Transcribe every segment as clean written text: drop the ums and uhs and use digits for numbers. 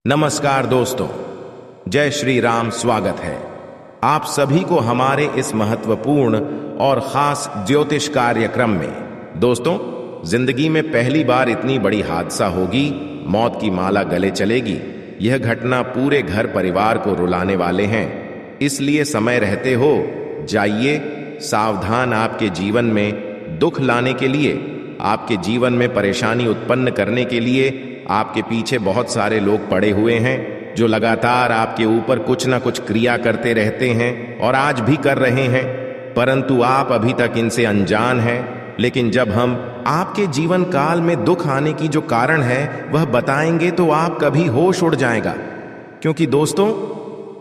नमस्कार दोस्तों, जय श्री राम। स्वागत है आप सभी को हमारे इस महत्वपूर्ण और खास ज्योतिष कार्यक्रम में। दोस्तों, जिंदगी में पहली बार इतनी बड़ी हादसा होगी, मौत की माला गले चलेगी। यह घटना पूरे घर परिवार को रुलाने वाले हैं, इसलिए समय रहते हो जाइए सावधान। आपके जीवन में दुख लाने के लिए, आपके जीवन में परेशानी उत्पन्न करने के लिए आपके पीछे बहुत सारे लोग पड़े हुए हैं, जो लगातार आपके ऊपर कुछ ना कुछ क्रिया करते रहते हैं और आज भी कर रहे हैं, परंतु आप अभी तक इनसे अनजान हैं। लेकिन जब हम आपके जीवन काल में दुख आने की जो कारण है वह बताएंगे तो आप कभी होश उड़ जाएगा। क्योंकि दोस्तों,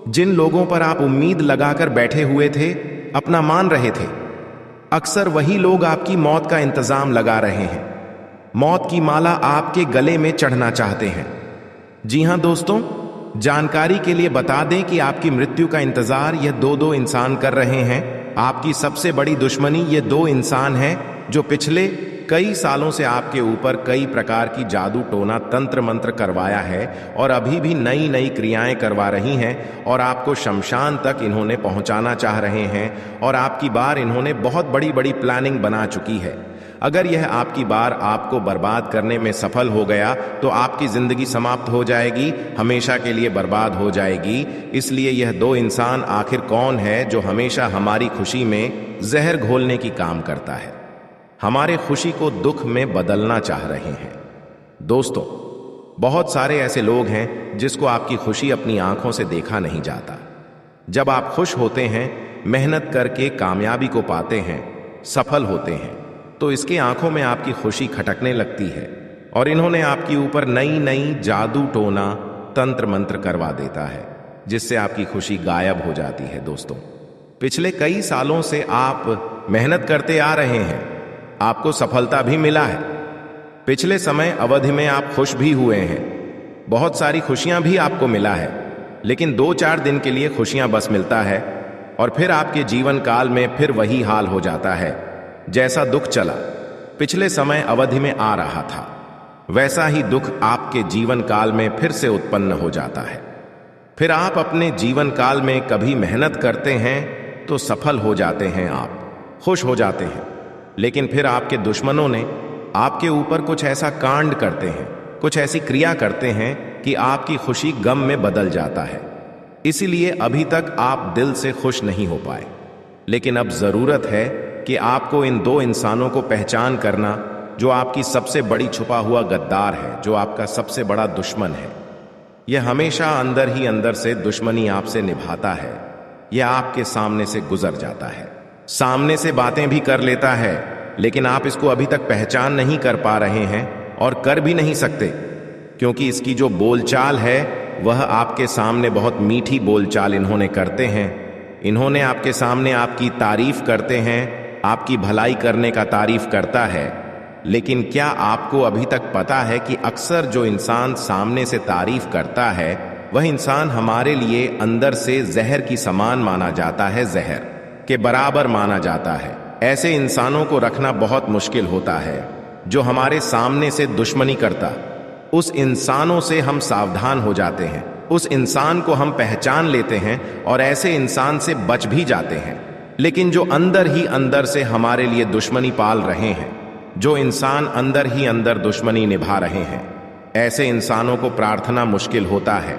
जिन लोगों पर आप उम्मीद लगाकर बैठे हुए थे, अपना मान रहे थे, अक्सर वही लोग आपकी मौत का इंतजाम लगा रहे हैं। मौत की माला आपके गले में चढ़ना चाहते हैं। जी हां दोस्तों, जानकारी के लिए बता दें कि आपकी मृत्यु का इंतजार यह दो इंसान कर रहे हैं। आपकी सबसे बड़ी दुश्मनी ये दो इंसान हैं जो पिछले कई सालों से आपके ऊपर कई प्रकार की जादू टोना तंत्र मंत्र करवाया है और अभी भी नई नई क्रियाएं करवा रही हैं और आपको शमशान तक इन्होंने पहुंचाना चाह रहे हैं। और आपकी बार इन्होंने बहुत बड़ी बड़ी प्लानिंग बना चुकी है। अगर यह आपकी बार आपको बर्बाद करने में सफल हो गया तो आपकी जिंदगी समाप्त हो जाएगी, हमेशा के लिए बर्बाद हो जाएगी। इसलिए यह दो इंसान आखिर कौन है जो हमेशा हमारी खुशी में जहर घोलने की काम करता है, हमारे खुशी को दुख में बदलना चाह रहे हैं। दोस्तों, बहुत सारे ऐसे लोग हैं जिसको आपकी खुशी अपनी आंखों से देखा नहीं जाता। जब आप खुश होते हैं, मेहनत करके कामयाबी को पाते हैं, सफल होते हैं, तो इसके आंखों में आपकी खुशी खटकने लगती है और इन्होंने आपके ऊपर नई नई जादू टोना तंत्र मंत्र करवा देता है, जिससे आपकी खुशी गायब हो जाती है। दोस्तों, पिछले कई सालों से आप मेहनत करते आ रहे हैं, आपको सफलता भी मिला है। पिछले समय अवधि में आप खुश भी हुए हैं, बहुत सारी खुशियां भी आपको मिला है, लेकिन 2-4 दिन के लिए खुशियां बस मिलता है और फिर आपके जीवन काल में फिर वही हाल हो जाता है। जैसा दुख चला पिछले समय अवधि में आ रहा था, वैसा ही दुख आपके जीवन काल में फिर से उत्पन्न हो जाता है। फिर आप अपने जीवन काल में कभी मेहनत करते हैं तो सफल हो जाते हैं, आप खुश हो जाते हैं, लेकिन फिर आपके दुश्मनों ने आपके ऊपर कुछ ऐसा कांड करते हैं, कुछ ऐसी क्रिया करते हैं कि आपकी खुशी गम में बदल जाता है। इसीलिए अभी तक आप दिल से खुश नहीं हो पाए। लेकिन अब जरूरत है कि आपको इन दो इंसानों को पहचान करना, जो आपकी सबसे बड़ी छुपा हुआ गद्दार है, जो आपका सबसे बड़ा दुश्मन है। यह हमेशा अंदर ही अंदर से दुश्मनी आपसे निभाता है। यह आपके सामने से गुजर जाता है, सामने से बातें भी कर लेता है, लेकिन आप इसको अभी तक पहचान नहीं कर पा रहे हैं और कर भी नहीं सकते, क्योंकि इसकी जो बोलचाल है वह आपके सामने बहुत मीठी बोलचाल इन्होंने करते हैं। इन्होंने आपके सामने आपकी तारीफ करते हैं, आपकी भलाई करने का तारीफ करता है। लेकिन क्या आपको अभी तक पता है कि अक्सर जो इंसान सामने से तारीफ करता है वह इंसान हमारे लिए अंदर से जहर की समान माना जाता है, जहर के बराबर माना जाता है। ऐसे इंसानों को रखना बहुत मुश्किल होता है। जो हमारे सामने से दुश्मनी करता, उस इंसानों से हम सावधान हो जाते हैं, उस इंसान को हम पहचान लेते हैं और ऐसे इंसान से बच भी जाते हैं। लेकिन जो अंदर ही अंदर से हमारे लिए दुश्मनी पाल रहे हैं, जो इंसान अंदर ही अंदर दुश्मनी निभा रहे हैं, ऐसे इंसानों को प्रार्थना मुश्किल होता है।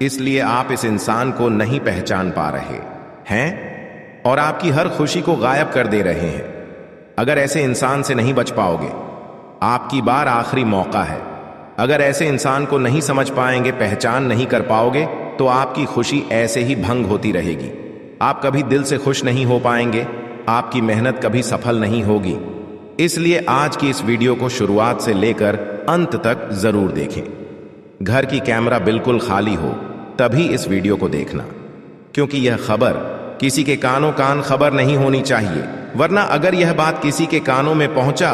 इसलिए आप इस इंसान को नहीं पहचान पा रहे हैं और आपकी हर खुशी को गायब कर दे रहे हैं। अगर ऐसे इंसान से नहीं बच पाओगे, आपकी बार आखिरी मौका है। अगर ऐसे इंसान को नहीं समझ पाएंगे, पहचान नहीं कर पाओगे, तो आपकी खुशी ऐसे ही भंग होती रहेगी। आप कभी दिल से खुश नहीं हो पाएंगे, आपकी मेहनत कभी सफल नहीं होगी। इसलिए आज की इस वीडियो को शुरुआत से लेकर अंत तक जरूर देखें। घर की कैमरा बिल्कुल खाली हो तभी इस वीडियो को देखना, क्योंकि यह खबर किसी के कानों कान खबर नहीं होनी चाहिए। वरना अगर यह बात किसी के कानों में पहुंचा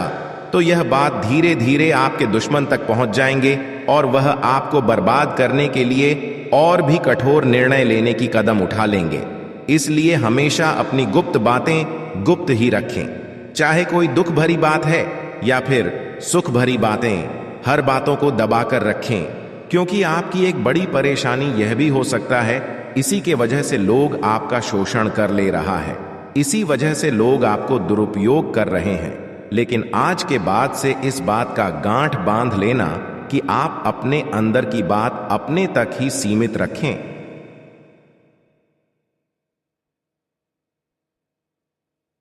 तो यह बात धीरे धीरे आपके दुश्मन तक पहुंच जाएंगे और वह आपको बर्बाद करने के लिए और भी कठोर निर्णय लेने की कदम उठा लेंगे। इसलिए हमेशा अपनी गुप्त बातें गुप्त ही रखें, चाहे कोई दुख भरी बात है या फिर सुख भरी बातें, हर बातों को दबाकर रखें, क्योंकि आपकी एक बड़ी परेशानी यह भी हो सकता है इसी के वजह से लोग आपका शोषण कर ले रहा है, इसी वजह से लोग आपको दुरुपयोग कर रहे हैं। लेकिन आज के बाद से इस बात का गांठ बांध लेना कि आप अपने अंदर की बात अपने तक ही सीमित रखें।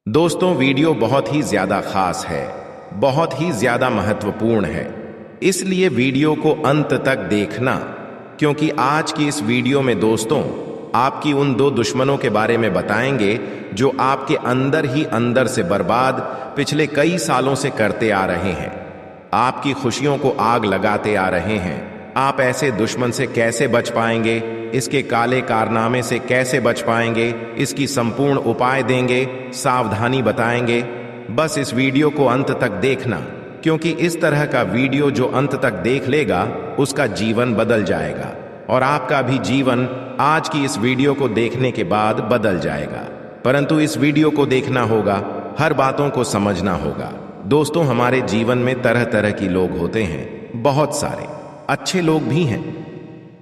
दोस्तों, वीडियो बहुत ही ज्यादा खास है, बहुत ही ज्यादा महत्वपूर्ण है, इसलिए वीडियो को अंत तक देखना, क्योंकि आज की इस वीडियो में दोस्तों आपकी उन दो दुश्मनों के बारे में बताएंगे जो आपके अंदर ही अंदर से बर्बाद पिछले कई सालों से करते आ रहे हैं, आपकी खुशियों को आग लगाते आ रहे हैं। आप ऐसे दुश्मन से कैसे बच पाएंगे, इसके काले कारनामे से कैसे बच पाएंगे, इसकी संपूर्ण उपाय देंगे, सावधानी बताएंगे। बस इस वीडियो को अंत तक देखना, क्योंकि इस तरह का वीडियो जो अंत तक देख लेगा उसका जीवन बदल जाएगा और आपका भी जीवन आज की इस वीडियो को देखने के बाद बदल जाएगा। परंतु इस वीडियो को देखना होगा, हर बातों को समझना होगा। दोस्तों, हमारे जीवन में तरह तरह की लोग होते हैं, बहुत सारे अच्छे लोग भी हैं,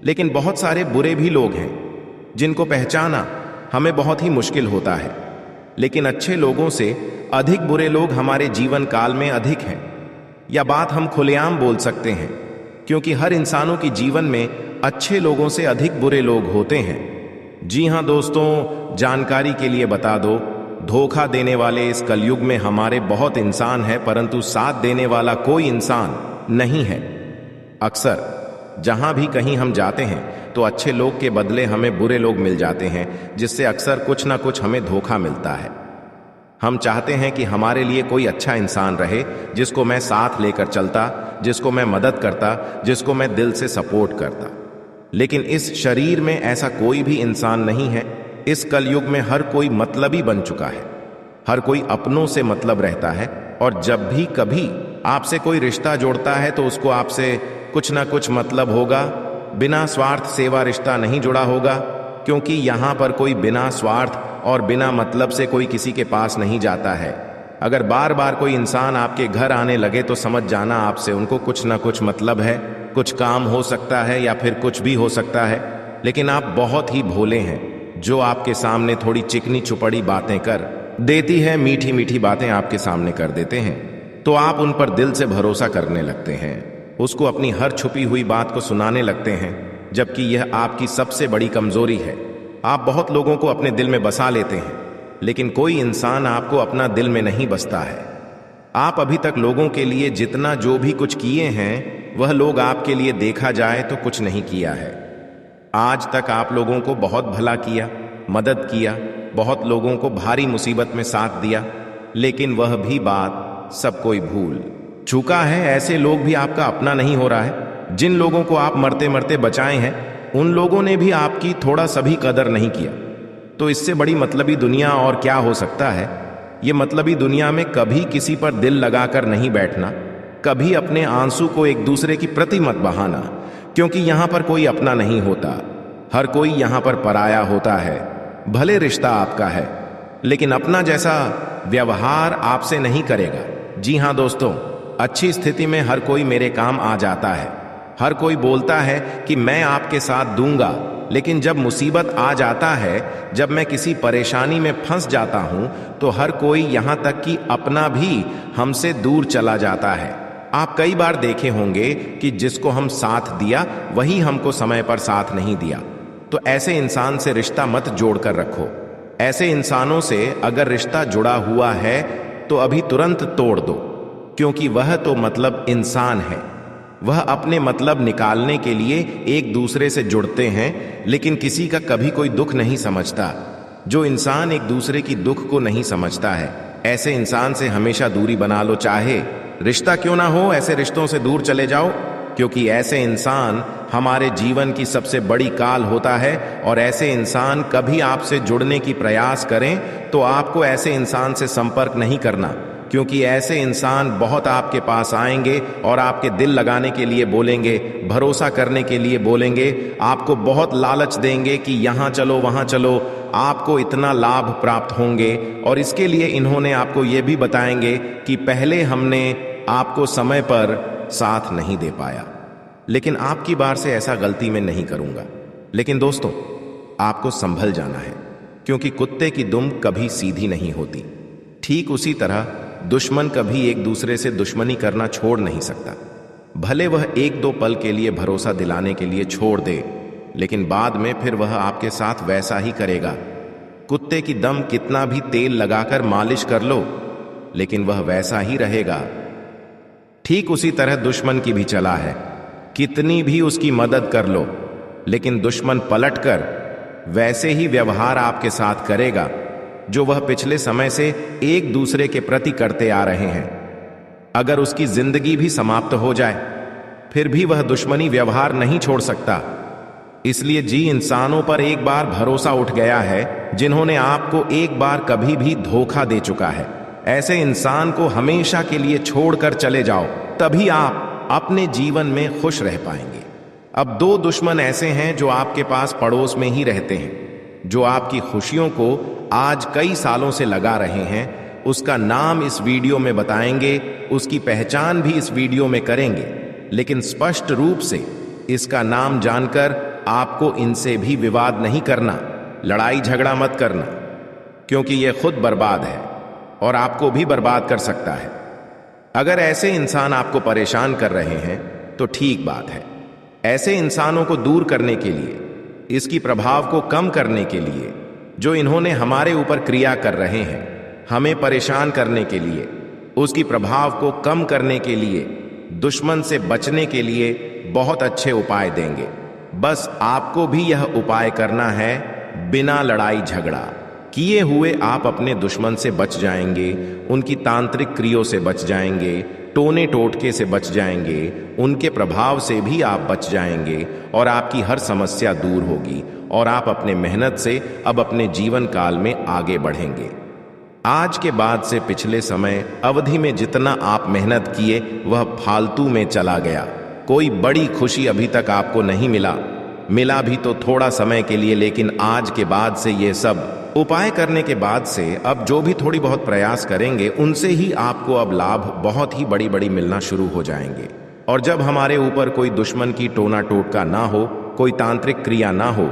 लेकिन बहुत सारे बुरे भी लोग हैं जिनको पहचाना हमें बहुत ही मुश्किल होता है। लेकिन अच्छे लोगों से अधिक बुरे लोग हमारे जीवन काल में अधिक हैं, या बात हम खुलेआम बोल सकते हैं, क्योंकि हर इंसानों की जीवन में अच्छे लोगों से अधिक बुरे लोग होते हैं। जी हां दोस्तों, जानकारी के लिए बता दो, धोखा देने वाले इस कलयुग में हमारे बहुत इंसान हैं, परंतु साथ देने वाला कोई इंसान नहीं है। अक्सर जहां भी कहीं हम जाते हैं तो अच्छे लोग के बदले हमें बुरे लोग मिल जाते हैं, जिससे अक्सर कुछ ना कुछ हमें धोखा मिलता है। हम चाहते हैं कि हमारे लिए कोई अच्छा इंसान रहे, जिसको मैं साथ लेकर चलता, जिसको मैं मदद करता, जिसको मैं दिल से सपोर्ट करता। लेकिन इस शरीर में ऐसा कोई भी इंसान नहीं है। इस कलयुग में हर कोई मतलबी बन चुका है, हर कोई अपनों से मतलब रहता है, और जब भी कभी आपसे कोई रिश्ता जोड़ता है तो उसको आपसे कुछ ना कुछ मतलब होगा। बिना स्वार्थ सेवा रिश्ता नहीं जुड़ा होगा, क्योंकि यहां पर कोई बिना स्वार्थ और बिना मतलब से कोई किसी के पास नहीं जाता है। अगर बार बार कोई इंसान आपके घर आने लगे तो समझ जाना आपसे उनको कुछ ना कुछ मतलब है, कुछ काम हो सकता है या फिर कुछ भी हो सकता है। लेकिन आप बहुत ही भोले हैं, जो आपके सामने थोड़ी चिकनी चुपड़ी बातें कर देती है, मीठी मीठी बातें आपके सामने कर देते हैं, तो आप उन पर दिल से भरोसा करने लगते हैं, उसको अपनी हर छुपी हुई बात को सुनाने लगते हैं, जबकि यह आपकी सबसे बड़ी कमजोरी है। आप बहुत लोगों को अपने दिल में बसा लेते हैं, लेकिन कोई इंसान आपको अपना दिल में नहीं बसता है। आप अभी तक लोगों के लिए जितना जो भी कुछ किए हैं, वह लोग आपके लिए देखा जाए तो कुछ नहीं किया है। आज तक आप लोगों को बहुत भला किया, मदद किया, बहुत लोगों को भारी मुसीबत में साथ दिया, लेकिन वह भी बात सब कोई भूल चुका है। ऐसे लोग भी आपका अपना नहीं हो रहा है। जिन लोगों को आप मरते मरते बचाए हैं, उन लोगों ने भी आपकी थोड़ा सा भी कदर नहीं किया। तो इससे बड़ी मतलबी दुनिया और क्या हो सकता है। ये मतलबी दुनिया में कभी किसी पर दिल लगाकर नहीं बैठना, कभी अपने आंसू को एक दूसरे की प्रति मत बहाना, क्योंकि यहां पर कोई अपना नहीं होता, हर कोई यहां पर पराया होता है। भले रिश्ता आपका है, लेकिन अपना जैसा व्यवहार आपसे नहीं करेगा। जी हां दोस्तों, अच्छी स्थिति में हर कोई मेरे काम आ जाता है, हर कोई बोलता है कि मैं आपके साथ दूंगा, लेकिन जब मुसीबत आ जाता है, जब मैं किसी परेशानी में फंस जाता हूं, तो हर कोई यहां तक कि अपना भी हमसे दूर चला जाता है। आप कई बार देखे होंगे कि जिसको हम साथ दिया वही हमको समय पर साथ नहीं दिया। तो ऐसे इंसान से रिश्ता मत जोड़ कर रखो। ऐसे इंसानों से अगर रिश्ता जुड़ा हुआ है तो अभी तुरंत तोड़ दो, क्योंकि वह तो मतलब इंसान है। वह अपने मतलब निकालने के लिए एक दूसरे से जुड़ते हैं, लेकिन किसी का कभी कोई दुख नहीं समझता। जो इंसान एक दूसरे की दुख को नहीं समझता है, ऐसे इंसान से हमेशा दूरी बना लो। चाहे रिश्ता क्यों ना हो, ऐसे रिश्तों से दूर चले जाओ, क्योंकि ऐसे इंसान हमारे जीवन की सबसे बड़ी काल होता है। और ऐसे इंसान कभी आपसे जुड़ने की प्रयास करें तो आपको ऐसे इंसान से संपर्क नहीं करना, क्योंकि ऐसे इंसान बहुत आपके पास आएंगे और आपके दिल लगाने के लिए बोलेंगे, भरोसा करने के लिए बोलेंगे, आपको बहुत लालच देंगे कि यहां चलो वहां चलो, आपको इतना लाभ प्राप्त होंगे। और इसके लिए इन्होंने आपको ये भी बताएंगे कि पहले हमने आपको समय पर साथ नहीं दे पाया, लेकिन आपकी बार से ऐसा गलती मैं नहीं करूंगा। लेकिन दोस्तों, आपको संभल जाना है, क्योंकि कुत्ते की दुम कभी सीधी नहीं होती। ठीक उसी तरह दुश्मन कभी एक दूसरे से दुश्मनी करना छोड़ नहीं सकता। भले वह एक दो पल के लिए भरोसा दिलाने के लिए छोड़ दे, लेकिन बाद में फिर वह आपके साथ वैसा ही करेगा। कुत्ते की दम कितना भी तेल लगाकर मालिश कर लो, लेकिन वह वैसा ही रहेगा। ठीक उसी तरह दुश्मन की भी चला है। कितनी भी उसकी मदद कर लो, लेकिन दुश्मन पलटकर वैसे ही व्यवहार आपके साथ करेगा जो वह पिछले समय से एक दूसरे के प्रति करते आ रहे हैं। अगर उसकी जिंदगी भी समाप्त हो जाए, फिर भी वह दुश्मनी व्यवहार नहीं छोड़ सकता। इसलिए इंसानों पर एक बार भरोसा उठ गया है जिन्होंने आपको एक बार कभी भी धोखा दे चुका है। ऐसे इंसान को हमेशा के लिए छोड़कर चले जाओ, तभी आप अपने जीवन में खुश रह पाएंगे। अब दो दुश्मन ऐसे हैं जो आपके पास पड़ोस में ही रहते हैं, जो आपकी खुशियों को आज कई सालों से लगा रहे हैं। उसका नाम इस वीडियो में बताएंगे, उसकी पहचान भी इस वीडियो में करेंगे, लेकिन स्पष्ट रूप से इसका नाम जानकर आपको इनसे भी विवाद नहीं करना, लड़ाई झगड़ा मत करना, क्योंकि यह खुद बर्बाद है और आपको भी बर्बाद कर सकता है। अगर ऐसे इंसान आपको परेशान कर रहे हैं तो ठीक बात है। ऐसे इंसानों को दूर करने के लिए, इसकी प्रभाव को कम करने के लिए, जो इन्होंने हमारे ऊपर क्रिया कर रहे हैं, हमें परेशान करने के लिए, उसकी प्रभाव को कम करने के लिए, दुश्मन से बचने के लिए बहुत अच्छे उपाय देंगे। बस आपको भी यह उपाय करना है। बिना लड़ाई झगड़ा किए हुए आप अपने दुश्मन से बच जाएंगे, उनकी तांत्रिक क्रियों से बच जाएंगे, टोने टोटके से बच जाएंगे, उनके प्रभाव से भी आप बच जाएंगे और आपकी हर समस्या दूर होगी और आप अपने मेहनत से अब अपने जीवन काल में आगे बढ़ेंगे। आज के बाद से पिछले समय अवधि में जितना आप मेहनत किए वह फालतू में चला गया। कोई बड़ी खुशी अभी तक आपको नहीं मिला भी तो थोड़ा समय के लिए, लेकिन आज के बाद से ये सब उपाय करने के बाद से अब जो भी थोड़ी बहुत प्रयास करेंगे, उनसे ही आपको अब लाभ बहुत ही बड़ी बड़ी मिलना शुरू हो जाएंगे। और जब हमारे ऊपर कोई दुश्मन की टोना टोटका ना हो, कोई तांत्रिक क्रिया ना हो,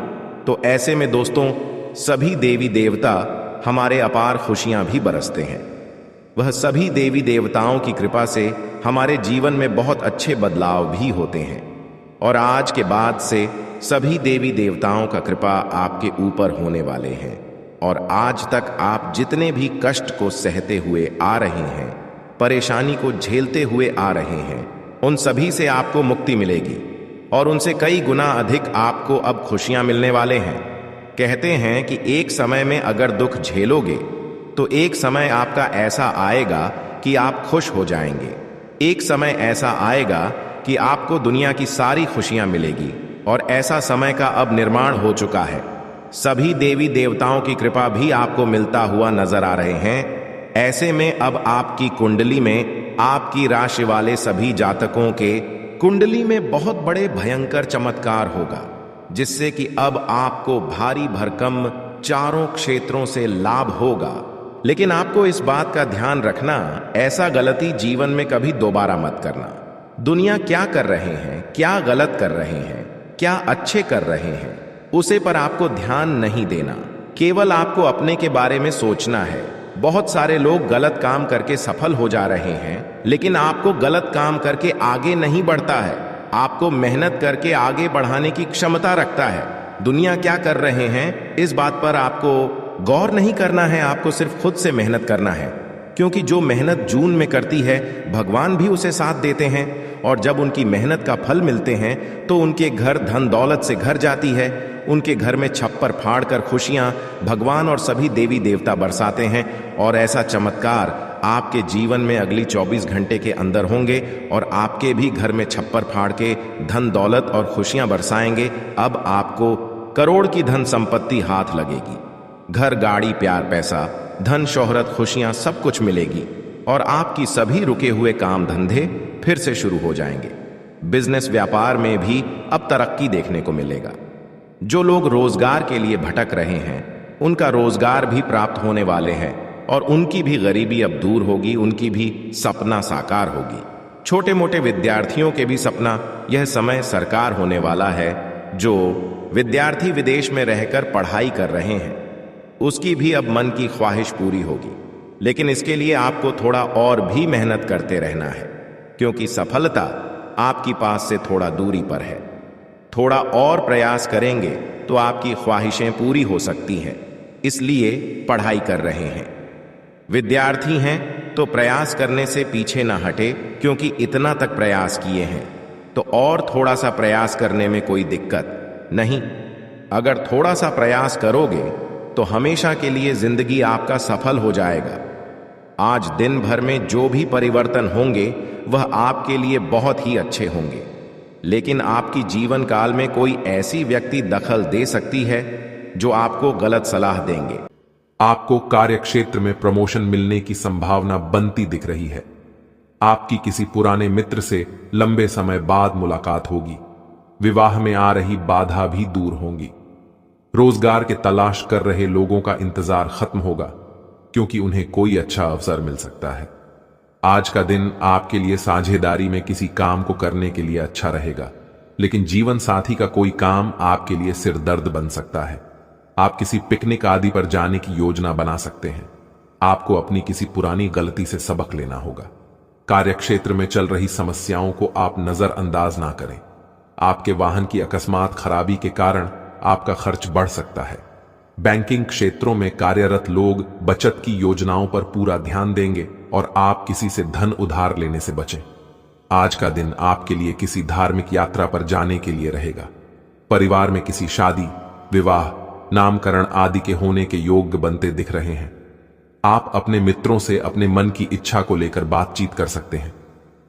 तो ऐसे में दोस्तों सभी देवी देवता हमारे अपार खुशियां भी बरसते हैं। वह सभी देवी देवताओं की कृपा से हमारे जीवन में बहुत अच्छे बदलाव भी होते हैं। और आज के बाद से सभी देवी देवताओं का कृपा आपके ऊपर होने वाले हैं। और आज तक आप जितने भी कष्ट को सहते हुए आ रहे हैं, परेशानी को झेलते हुए आ रहे हैं, उन सभी से आपको मुक्ति मिलेगी और उनसे कई गुना अधिक आपको अब खुशियां मिलने वाले हैं। कहते हैं कि एक समय में अगर दुख झेलोगे तो एक समय आपका ऐसा आएगा कि आप खुश हो जाएंगे। एक समय ऐसा आएगा कि आपको दुनिया की सारी खुशियां मिलेगी और ऐसा समय का अब निर्माण हो चुका है। सभी देवी देवताओं की कृपा भी आपको मिलता हुआ नजर आ रहे हैं। ऐसे में अब आपकी कुंडली में, आपकी राशि वाले सभी जातकों के कुंडली में बहुत बड़े भयंकर चमत्कार होगा, जिससे कि अब आपको भारी भरकम चारों क्षेत्रों से लाभ होगा। लेकिन आपको इस बात का ध्यान रखना, ऐसा गलती जीवन में कभी दोबारा मत करना। दुनिया क्या कर रहे हैं, क्या गलत कर रहे हैं, क्या अच्छे कर रहे हैं, उसे पर आपको ध्यान नहीं देना। केवल आपको अपने के बारे में सोचना है। बहुत सारे लोग गलत काम करके सफल हो जा रहे हैं, लेकिन आपको गलत काम करके आगे नहीं बढ़ता है। आपको मेहनत करके आगे बढ़ाने की क्षमता रखता है। दुनिया क्या कर रहे हैं, इस बात पर आपको गौर नहीं करना है। आपको सिर्फ खुद से मेहनत करना है, क्योंकि जो मेहनत जून में करती है, भगवान भी उसे साथ देते हैं। और जब उनकी मेहनत का फल मिलते हैं तो उनके घर धन दौलत से घर जाती है। उनके घर में छप्पर फाड़ कर खुशियां भगवान और सभी देवी देवता बरसाते हैं। और ऐसा चमत्कार आपके जीवन में अगली 24 घंटे के अंदर होंगे और आपके भी घर में छप्पर फाड़ के धन दौलत और खुशियां बरसाएंगे। अब आपको करोड़ की धन संपत्ति हाथ लगेगी। घर, गाड़ी, प्यार, पैसा, धन, शोहरत, खुशियां सब कुछ मिलेगी और आपकी सभी रुके हुए काम धंधे फिर से शुरू हो जाएंगे। बिजनेस, व्यापार में भी अब तरक्की देखने को मिलेगा। जो लोग रोजगार के लिए भटक रहे हैं, उनका रोजगार भी प्राप्त होने वाले हैं और उनकी भी गरीबी अब दूर होगी, उनकी भी सपना साकार होगी। छोटे मोटे विद्यार्थियों के भी सपना यह समय सरकार होने वाला है। जो विद्यार्थी विदेश में रहकर पढ़ाई कर रहे हैं, उसकी भी अब मन की ख्वाहिश पूरी होगी। लेकिन इसके लिए आपको थोड़ा और भी मेहनत करते रहना है, क्योंकि सफलता आपकी पास से थोड़ा दूरी पर है। थोड़ा और प्रयास करेंगे तो आपकी ख्वाहिशें पूरी हो सकती हैं, इसलिए पढ़ाई कर रहे हैं। विद्यार्थी हैं तो प्रयास करने से पीछे ना हटे, क्योंकि इतना तक प्रयास किए हैं तो और थोड़ा सा प्रयास करने में कोई दिक्कत नहीं। अगर थोड़ा सा प्रयास करोगे तो हमेशा के लिए जिंदगी आपका सफल हो जाएगा। आज दिन भर में जो भी परिवर्तन होंगे वह आपके लिए बहुत ही अच्छे होंगे, लेकिन आपकी जीवन काल में कोई ऐसी व्यक्ति दखल दे सकती है जो आपको गलत सलाह देंगे। आपको कार्यक्षेत्र में प्रमोशन मिलने की संभावना बनती दिख रही है। आपकी किसी पुराने मित्र से लंबे समय बाद मुलाकात होगी। विवाह में आ रही बाधा भी दूर होंगी। रोजगार के तलाश कर रहे लोगों का इंतजार खत्म होगा, क्योंकि उन्हें कोई अच्छा अवसर मिल सकता है। आज का दिन आपके लिए साझेदारी में किसी काम को करने के लिए अच्छा रहेगा, लेकिन जीवन साथी का कोई काम आपके लिए सिरदर्द बन सकता है। आप किसी पिकनिक आदि पर जाने की योजना बना सकते हैं। आपको अपनी किसी पुरानी गलती से सबक लेना होगा। कार्यक्षेत्र में चल रही समस्याओं को आप नजरअंदाज ना करें। आपके वाहन की अकस्मात खराबी के कारण आपका खर्च बढ़ सकता है। बैंकिंग क्षेत्रों में कार्यरत लोग बचत की योजनाओं पर पूरा ध्यान देंगे और आप किसी से धन उधार लेने से बचें। आज का दिन आपके लिए किसी धार्मिक यात्रा पर जाने के लिए रहेगा। परिवार में किसी शादी, विवाह, नामकरण आदि के होने के योग बनते दिख रहे हैं। आप अपने मित्रों से अपने मन की इच्छा को लेकर बातचीत कर सकते हैं।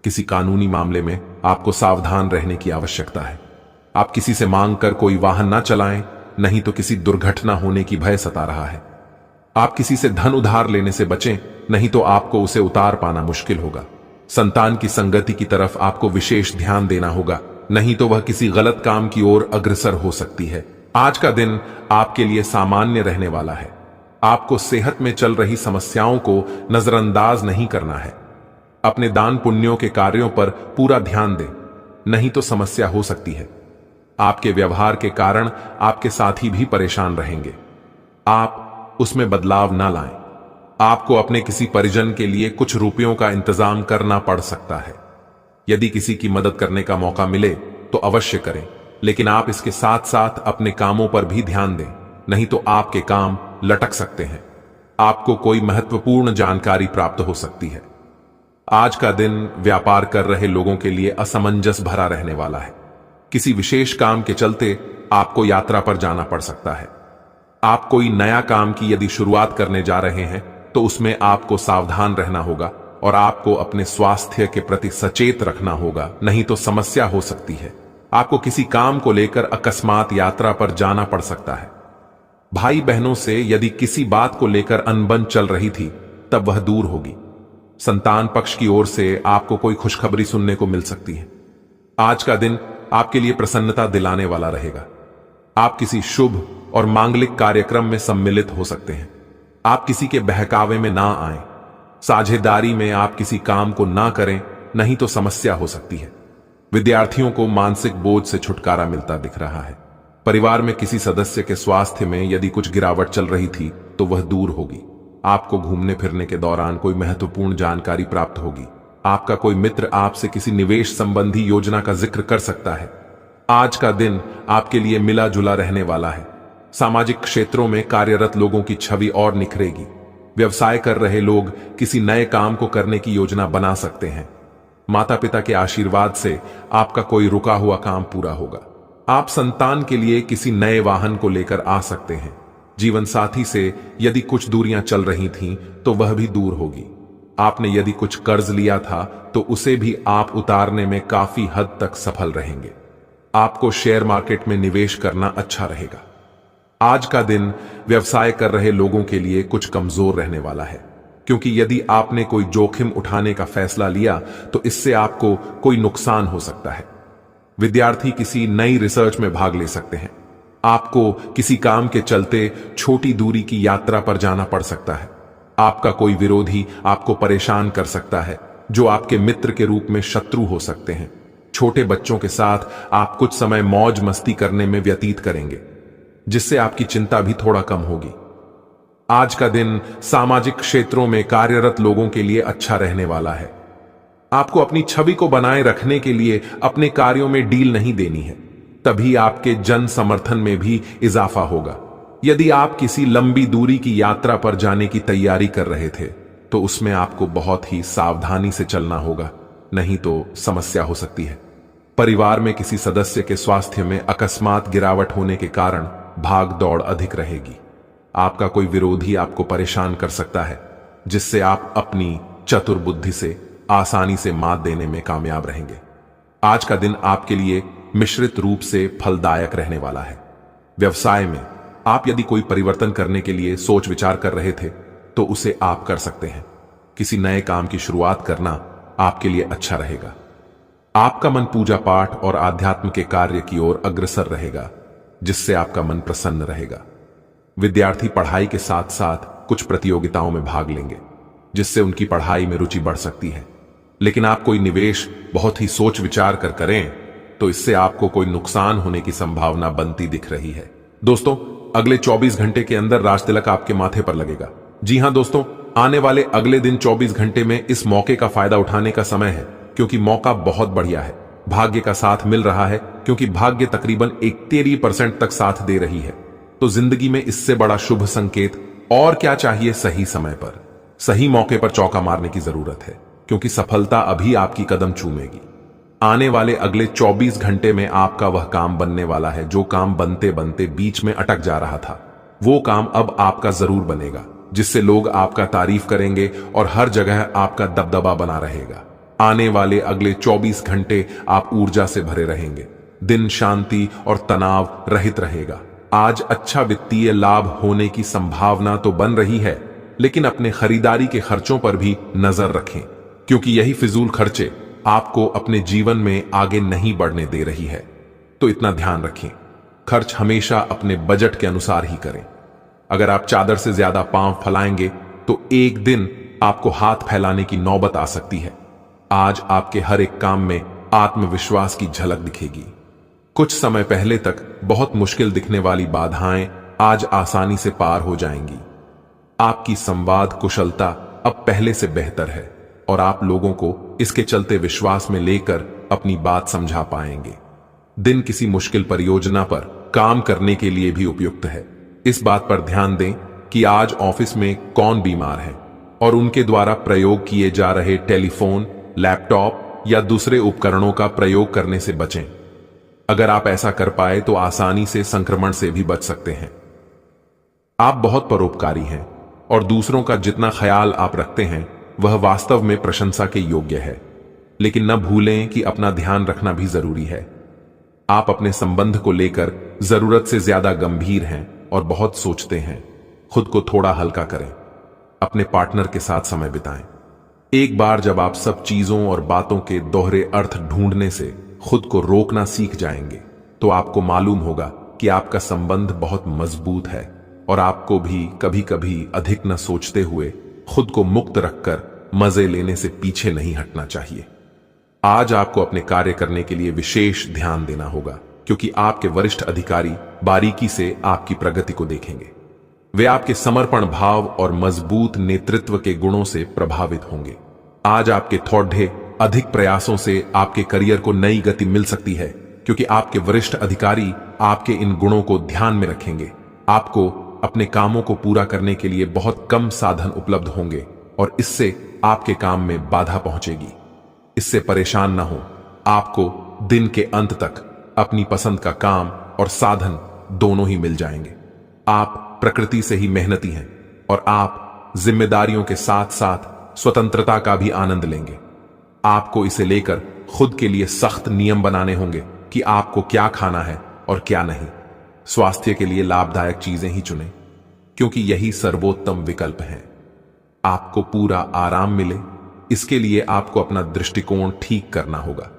किसी कानूनी मामले में आपको सावधान रहने की आवश्यकता है। आप किसी से मांग कर कोई वाहन ना चलाएं, नहीं तो किसी दुर्घटना होने की भय सता रहा है। आप किसी से धन उधार लेने से बचें, नहीं तो आपको उसे उतार पाना मुश्किल होगा। संतान की संगति की तरफ आपको विशेष ध्यान देना होगा, नहीं तो वह किसी गलत काम की ओर अग्रसर हो सकती है। आज का दिन आपके लिए सामान्य रहने वाला है। आपको सेहत में चल रही समस्याओं को नजरअंदाज नहीं करना है। अपने दान पुण्यों के कार्यों पर पूरा ध्यान दें, नहीं तो समस्या हो सकती है। आपके व्यवहार के कारण आपके साथी भी परेशान रहेंगे। आप उसमें बदलाव ना लाएं। आपको अपने किसी परिजन के लिए कुछ रुपयों का इंतजाम करना पड़ सकता है। यदि किसी की मदद करने का मौका मिले तो अवश्य करें, लेकिन आप इसके साथ साथ अपने कामों पर भी ध्यान दें, नहीं तो आपके काम लटक सकते हैं। आपको कोई महत्वपूर्ण जानकारी प्राप्त हो सकती है। आज का दिन व्यापार कर रहे लोगों के लिए असमंजस भरा रहने वाला है। किसी विशेष काम के चलते आपको यात्रा पर जाना पड़ सकता है। आप कोई नया काम की यदि शुरुआत करने जा रहे हैं तो उसमें आपको सावधान रहना होगा और आपको अपने स्वास्थ्य के प्रति सचेत रखना होगा, नहीं तो समस्या हो सकती है। आपको किसी काम को लेकर अकस्मात यात्रा पर जाना पड़ सकता है। भाई बहनों से यदि किसी बात को लेकर अनबन चल रही थी तब वह दूर होगी। संतान पक्ष की ओर से आपको कोई खुशखबरी सुनने को मिल सकती है। आज का दिन आपके लिए प्रसन्नता दिलाने वाला रहेगा। आप किसी शुभ और मांगलिक कार्यक्रम में सम्मिलित हो सकते हैं। आप किसी के बहकावे में ना आएं। साझेदारी में आप किसी काम को ना करें, नहीं तो समस्या हो सकती है। विद्यार्थियों को मानसिक बोझ से छुटकारा मिलता दिख रहा है। परिवार में किसी सदस्य के स्वास्थ्य में यदि कुछ गिरावट चल रही थी तो वह दूर होगी। आपको घूमने फिरने के दौरान कोई महत्वपूर्ण जानकारी प्राप्त होगी। आपका कोई मित्र आपसे किसी निवेश संबंधी योजना का जिक्र कर सकता है। आज का दिन आपके लिए मिला जुला रहने वाला है। सामाजिक क्षेत्रों में कार्यरत लोगों की छवि और निखरेगी। व्यवसाय कर रहे लोग किसी नए काम को करने की योजना बना सकते हैं। माता पिता के आशीर्वाद से आपका कोई रुका हुआ काम पूरा होगा। आप संतान के लिए किसी नए वाहन को लेकर आ सकते हैं। जीवन साथी से यदि कुछ दूरियां चल रही थीं तो वह भी दूर होगी। आपने यदि कुछ कर्ज लिया था तो उसे भी आप उतारने में काफी हद तक सफल रहेंगे। आपको शेयर मार्केट में निवेश करना अच्छा रहेगा। आज का दिन व्यवसाय कर रहे लोगों के लिए कुछ कमजोर रहने वाला है, क्योंकि यदि आपने कोई जोखिम उठाने का फैसला लिया तो इससे आपको कोई नुकसान हो सकता है। विद्यार्थी किसी नई रिसर्च में भाग ले सकते हैं। आपको किसी काम के चलते छोटी दूरी की यात्रा पर जाना पड़ सकता है। आपका कोई विरोधी आपको परेशान कर सकता है। जो आपके मित्र के रूप में शत्रु हो सकते हैं। छोटे बच्चों के साथ आप कुछ समय मौज मस्ती करने में व्यतीत करेंगे, जिससे आपकी चिंता भी थोड़ा कम होगी। आज का दिन सामाजिक क्षेत्रों में कार्यरत लोगों के लिए अच्छा रहने वाला है। आपको अपनी छवि को बनाए रखने के लिए अपने कार्यों में डील नहीं देनी है, तभी आपके जन समर्थन में भी इजाफा होगा। यदि आप किसी लंबी दूरी की यात्रा पर जाने की तैयारी कर रहे थे तो उसमें आपको बहुत ही सावधानी से चलना होगा, नहीं तो समस्या हो सकती है। परिवार में किसी सदस्य के स्वास्थ्य में अकस्मात गिरावट होने के कारण भाग दौड़ अधिक रहेगी। आपका कोई विरोधी आपको परेशान कर सकता है, जिससे आप अपनी चतुर बुद्धि से आसानी से मात देने में कामयाब रहेंगे। आज का दिन आपके लिए मिश्रित रूप से फलदायक रहने वाला है। व्यवसाय में आप यदि कोई परिवर्तन करने के लिए सोच विचार कर रहे थे तो उसे आप कर सकते हैं। किसी नए काम की शुरुआत करना आपके लिए अच्छा रहेगा। आपका मन पूजा पाठ और आध्यात्म के कार्य की ओर अग्रसर रहेगा, जिससे आपका मन प्रसन्न रहेगा। विद्यार्थी पढ़ाई के साथ साथ कुछ प्रतियोगिताओं में भाग लेंगे, जिससे उनकी पढ़ाई में रुचि बढ़ सकती है। लेकिन आप कोई निवेश बहुत ही सोच विचार कर करें तो इससे आपको कोई नुकसान होने की संभावना बनती दिख रही है। दोस्तों, अगले 24 घंटे के अंदर राज तिलक आपके माथे पर लगेगा। जी हां दोस्तों, आने वाले अगले दिन 24 घंटे में इस मौके का फायदा उठाने का समय है, क्योंकि मौका बहुत बढ़िया है। भाग्य का साथ मिल रहा है, क्योंकि भाग्य तकरीबन 31% तक साथ दे रही है। तो जिंदगी में इससे बड़ा शुभ संकेत और क्या चाहिए। सही समय पर सही मौके पर चौका मारने की जरूरत है, क्योंकि सफलता अभी आपकी कदम चूमेगी। आने वाले अगले 24 घंटे में आपका वह काम बनने वाला है जो काम बनते बनते बीच में अटक जा रहा था। वो काम अब आपका जरूर बनेगा, जिससे लोग आपका तारीफ करेंगे और हर जगह आपका दबदबा बना रहेगा। आने वाले अगले 24 घंटे आप ऊर्जा से भरे रहेंगे। दिन शांति और तनाव रहित रहेगा। आज अच्छा वित्तीय लाभ होने की संभावना तो बन रही है, लेकिन अपने खरीदारी के खर्चों पर भी नजर रखें, क्योंकि यही फिजूल खर्चे आपको अपने जीवन में आगे नहीं बढ़ने दे रही है। तो इतना ध्यान रखें, खर्च हमेशा अपने बजट के अनुसार ही करें। अगर आप चादर से ज्यादा पांव फैलाएंगे तो एक दिन आपको हाथ फैलाने की नौबत आ सकती है। आज आपके हर एक काम में आत्मविश्वास की झलक दिखेगी। कुछ समय पहले तक बहुत मुश्किल दिखने वाली बाधाएं आज आसानी से पार हो जाएंगी। आपकी संवाद कुशलता अब पहले से बेहतर है और आप लोगों को इसके चलते विश्वास में लेकर अपनी बात समझा पाएंगे। दिन किसी मुश्किल परियोजना पर काम करने के लिए भी उपयुक्त है। इस बात पर ध्यान दें कि आज ऑफिस में कौन बीमार है और उनके द्वारा प्रयोग किए जा रहे टेलीफोन, लैपटॉप या दूसरे उपकरणों का प्रयोग करने से बचें। अगर आप ऐसा कर पाए तो आसानी से संक्रमण से भी बच सकते हैं। आप बहुत परोपकारी हैं और दूसरों का जितना ख्याल आप रखते हैं वह वास्तव में प्रशंसा के योग्य है। लेकिन न भूलें कि अपना ध्यान रखना भी जरूरी है। आप अपने संबंध को लेकर जरूरत से ज्यादा गंभीर हैं और बहुत सोचते हैं। खुद को थोड़ा हल्का करें। अपने पार्टनर के साथ समय बिताएं। एक बार जब आप सब चीजों और बातों के दोहरे अर्थ ढूंढने से खुद को रोकना सीख जाएंगे तो आपको मालूम होगा कि आपका संबंध बहुत मजबूत है और आपको भी कभी कभी अधिक न सोचते हुए खुद को मुक्त रखकर मजे लेने से पीछे नहीं हटना चाहिए। आज आपको अपने कार्य करने के लिए विशेष ध्यान देना होगा, क्योंकि आपके वरिष्ठ अधिकारी बारीकी से आपकी प्रगति को देखेंगे। वे आपके समर्पण भाव और मजबूत नेतृत्व के गुणों से प्रभावित होंगे। आज आपके थोड़े अधिक प्रयासों से आपके करियर को नई गति मिल सकती है, क्योंकि आपके वरिष्ठ अधिकारी आपके इन गुणों को ध्यान में रखेंगे। आपको अपने कामों को पूरा करने के लिए बहुत कम साधन उपलब्ध होंगे और इससे आपके काम में बाधा पहुंचेगी। इससे परेशान न हो। आपको दिन के अंत तक अपनी पसंद का काम और साधन दोनों ही मिल जाएंगे। आप प्रकृति से ही मेहनती हैं और आप जिम्मेदारियों के साथ साथ स्वतंत्रता का भी आनंद लेंगे। आपको इसे लेकर खुद के लिए सख्त नियम बनाने होंगे कि आपको क्या खाना है और क्या नहीं। स्वास्थ्य के लिए लाभदायक चीजें ही चुनें, क्योंकि यही सर्वोत्तम विकल्प है। आपको पूरा आराम मिले, इसके लिए आपको अपना दृष्टिकोण ठीक करना होगा।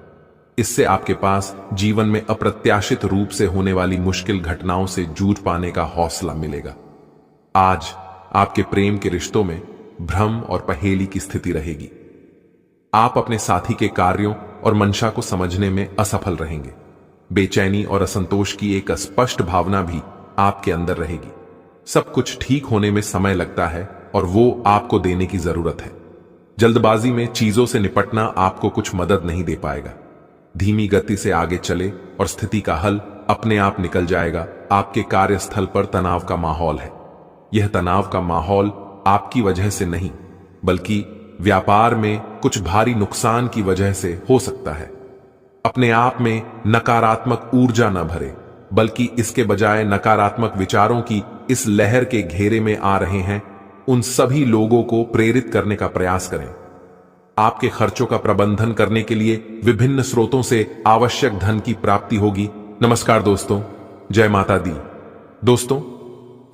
इससे आपके पास जीवन में अप्रत्याशित रूप से होने वाली मुश्किल घटनाओं से जूझ पाने का हौसला मिलेगा। आज आपके प्रेम के रिश्तों में भ्रम और पहेली की स्थिति रहेगी। आप अपने साथी के कार्यों और मंशा को समझने में असफल रहेंगे। बेचैनी और असंतोष की एक अस्पष्ट भावना भी आपके अंदर रहेगी। सब कुछ ठीक होने में समय लगता है और वो आपको देने की जरूरत है। जल्दबाजी में चीजों से निपटना आपको कुछ मदद नहीं दे पाएगा। धीमी गति से आगे चले और स्थिति का हल अपने आप निकल जाएगा। आपके कार्यस्थल पर तनाव का माहौल है। यह तनाव का माहौल आपकी वजह से नहीं, बल्कि व्यापार में कुछ भारी नुकसान की वजह से हो सकता है। अपने आप में नकारात्मक ऊर्जा न भरे, बल्कि इसके बजाय नकारात्मक विचारों की इस लहर के घेरे में आ रहे हैं उन सभी लोगों को प्रेरित करने का प्रयास करें। आपके खर्चों का प्रबंधन करने के लिए विभिन्न स्रोतों से आवश्यक धन की प्राप्ति होगी। नमस्कार दोस्तों, जय माता दी। दोस्तों,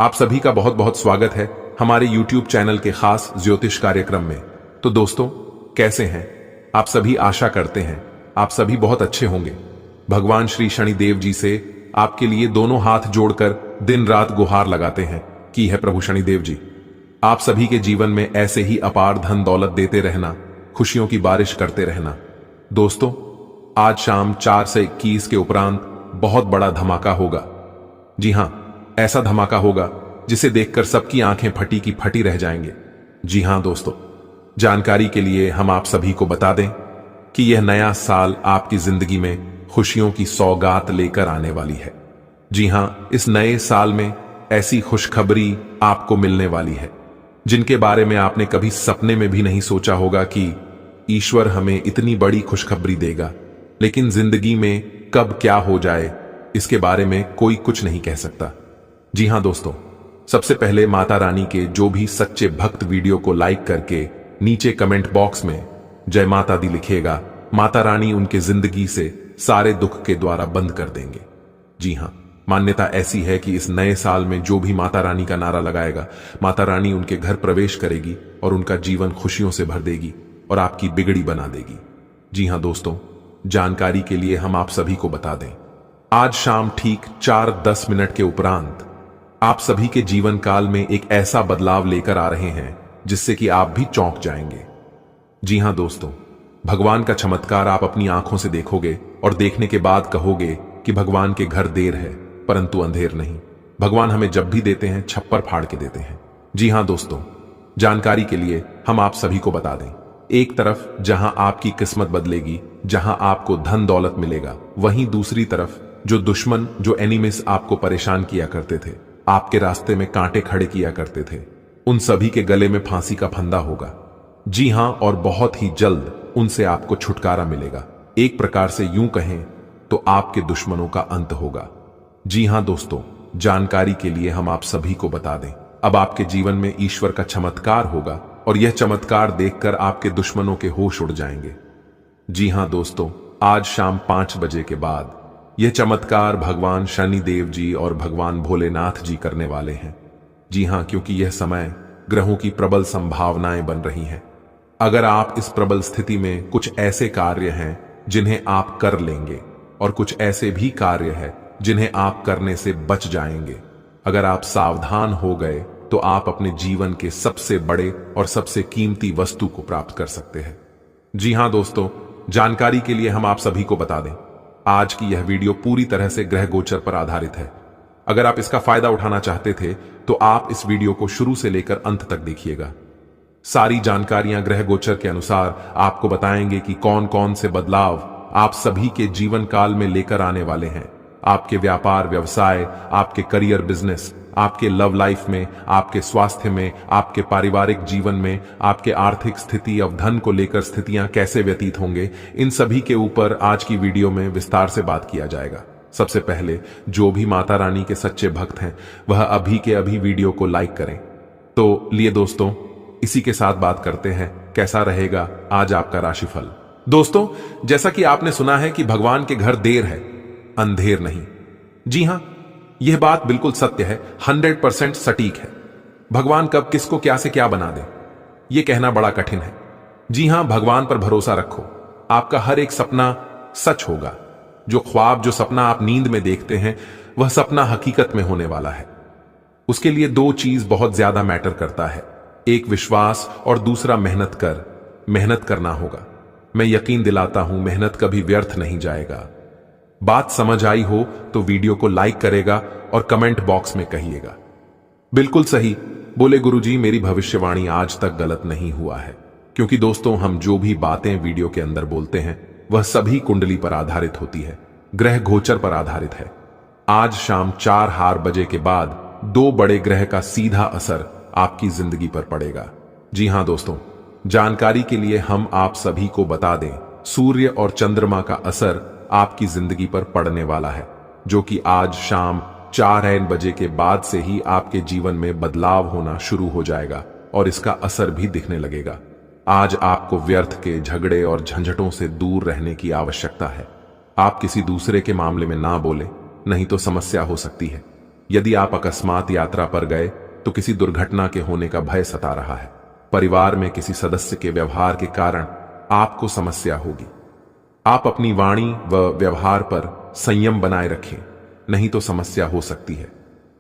आप सभी का बहुत बहुत स्वागत है हमारे YouTube चैनल के खास ज्योतिष कार्यक्रम में। तो दोस्तों, कैसे हैं आप सभी? आशा करते हैं आप सभी बहुत अच्छे होंगे। भगवान श्री शनिदेव जी से आपके लिए दोनों हाथ जोड़कर दिन रात गुहार लगाते हैं कि है प्रभु शनिदेव जी, आप सभी के जीवन में ऐसे ही अपार धन दौलत देते रहना, खुशियों की बारिश करते रहना। दोस्तों, आज शाम 4 से 21 के उपरांत बहुत बड़ा धमाका होगा। जी हां, ऐसा धमाका होगा जिसे देखकर सबकी आंखें फटी की फटी रह जाएंगे। जी हां दोस्तों, जानकारी के लिए हम आप सभी को बता दें कि यह नया साल आपकी जिंदगी में खुशियों की सौगात लेकर आने वाली है। जी हां, इस नए साल में ऐसी खुशखबरी आपको मिलने वाली है जिनके बारे में आपने कभी सपने में भी नहीं सोचा होगा कि ईश्वर हमें इतनी बड़ी खुशखबरी देगा। लेकिन जिंदगी में कब क्या हो जाए इसके बारे में कोई कुछ नहीं कह सकता। जी हां दोस्तों, सबसे पहले माता रानी के जो भी सच्चे भक्त वीडियो को लाइक करके नीचे कमेंट बॉक्स में जय माता दी लिखिएगा, माता रानी उनके जिंदगी से सारे दुख के द्वारा बंद कर देंगे। जी हां, मान्यता ऐसी है कि इस नए साल में जो भी माता रानी का नारा लगाएगा, माता रानी उनके घर प्रवेश करेगी और उनका जीवन खुशियों से भर देगी और आपकी बिगड़ी बना देगी। जी हां दोस्तों, जानकारी के लिए हम आप सभी को बता दें, आज शाम ठीक 4:10 के उपरांत आप सभी के जीवन काल में एक ऐसा बदलाव लेकर आ रहे हैं जिससे कि आप भी चौंक जाएंगे। जी हां दोस्तों, भगवान का चमत्कार आप अपनी आंखों से देखोगे और देखने के बाद कहोगे कि भगवान के घर देर है परंतु अंधेर नहीं। भगवान हमें जब भी देते हैं छप्पर फाड़ के देते हैं। जी हां दोस्तों, जानकारी के लिए हम आप सभी को बता दें, एक तरफ जहां आपकी किस्मत बदलेगी, जहां आपको धन दौलत मिलेगा, वहीं दूसरी तरफ जो दुश्मन, जो एनिमीज आपको परेशान किया करते थे, आपके रास्ते में कांटे खड़े किया करते थे, उन सभी के गले में फांसी का फंदा होगा। जी हां, और बहुत ही जल्द उनसे आपको छुटकारा मिलेगा। एक प्रकार से यूं कहें तो आपके दुश्मनों का अंत होगा। जी हां दोस्तों, जानकारी के लिए हम आप सभी को बता दें, अब आपके जीवन में ईश्वर का चमत्कार होगा और यह चमत्कार देखकर आपके दुश्मनों के होश उड़ जाएंगे। जी हां दोस्तों, आज शाम 5 बजे के बाद यह चमत्कार भगवान शनिदेव जी और भगवान भोलेनाथ जी करने वाले हैं। जी हां, क्योंकि यह समय ग्रहों की प्रबल संभावनाएं बन रही हैं। अगर आप इस प्रबल स्थिति में कुछ ऐसे कार्य हैं जिन्हें आप कर लेंगे और कुछ ऐसे भी कार्य हैं जिन्हें आप करने से बच जाएंगे। अगर आप सावधान हो गए तो आप अपने जीवन के सबसे बड़े और सबसे कीमती वस्तु को प्राप्त कर सकते हैं। जी हां दोस्तों, जानकारी के लिए हम आप सभी को बता दें, आज की यह वीडियो पूरी तरह से ग्रह गोचर पर आधारित है। अगर आप इसका फायदा उठाना चाहते थे तो आप इस वीडियो को शुरू से लेकर अंत तक देखिएगा। सारी जानकारियां ग्रह गोचर के अनुसार आपको बताएंगे कि कौन कौन से बदलाव आप सभी के जीवन काल में लेकर आने वाले हैं। आपके व्यापार व्यवसाय, आपके करियर बिजनेस, आपके लव लाइफ में, आपके स्वास्थ्य में, आपके पारिवारिक जीवन में, आपके आर्थिक स्थिति और धन को लेकर स्थितियां कैसे व्यतीत होंगे, इन सभी के ऊपर आज की वीडियो में विस्तार से बात किया जाएगा। सबसे पहले जो भी माता रानी के सच्चे भक्त हैं वह अभी के अभी वीडियो को लाइक करें। तो लिए दोस्तों, इसी के साथ बात करते हैं कैसा रहेगा आज आपका राशिफल। दोस्तों, जैसा कि आपने सुना है कि भगवान के घर देर है अंधेर नहीं। जी हां, यह बात बिल्कुल सत्य है, 100% सटीक है। भगवान कब किसको क्या से क्या बना दे यह कहना बड़ा कठिन है। जी हां, भगवान पर भरोसा रखो, आपका हर एक सपना सच होगा। जो ख्वाब, जो सपना आप नींद में देखते हैं वह सपना हकीकत में होने वाला है। उसके लिए 2 चीज बहुत ज्यादा मैटर करता है, एक विश्वास और दूसरा मेहनत करना होगा। मैं यकीन दिलाता हूं मेहनत कभी व्यर्थ नहीं जाएगा। बात समझ आई हो तो वीडियो को लाइक करेगा और कमेंट बॉक्स में कहिएगा बिल्कुल सही बोले गुरुजी, मेरी भविष्यवाणी आज तक गलत नहीं हुआ है। क्योंकि दोस्तों, हम जो भी बातें वीडियो के अंदर बोलते हैं वह सभी कुंडली पर आधारित होती है, ग्रह गोचर पर आधारित है। आज शाम 4 बजे के बाद 2 बड़े ग्रह का सीधा असर आपकी जिंदगी पर पड़ेगा। जी हां दोस्तों, जानकारी के लिए हम आप सभी को बता दें, सूर्य और चंद्रमा का असर आपकी जिंदगी पर पड़ने वाला है, जो कि आज शाम 4 बजे के बाद से ही आपके जीवन में बदलाव होना शुरू हो जाएगा और इसका असर भी दिखने लगेगा। आज आपको व्यर्थ के झगड़े और झंझटों से दूर रहने की आवश्यकता है। आप किसी दूसरे के मामले में ना बोले, नहीं तो समस्या हो सकती है। यदि आप अकस्मात यात्रा पर गए तो किसी दुर्घटना के होने का भय सता रहा है। परिवार में किसी सदस्य के व्यवहार के कारण आपको समस्या होगी। आप अपनी वाणी व व्यवहार पर संयम बनाए रखें, नहीं तो समस्या हो सकती है।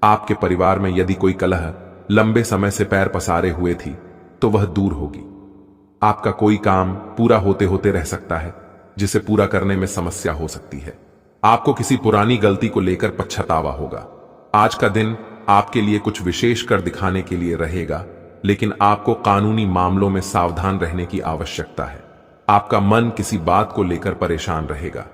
आपके परिवार में यदि कोई कलह लंबे समय से पैर पसारे हुए थी तो वह दूर होगी। आपका कोई काम पूरा होते होते रह सकता है, जिसे पूरा करने में समस्या हो सकती है। आपको किसी पुरानी गलती को लेकर पछतावा होगा। आज का दिन आपके लिए कुछ विशेष कर दिखाने के लिए रहेगा, लेकिन आपको कानूनी मामलों में सावधान रहने की आवश्यकता है। आपका मन किसी बात को लेकर परेशान रहेगा।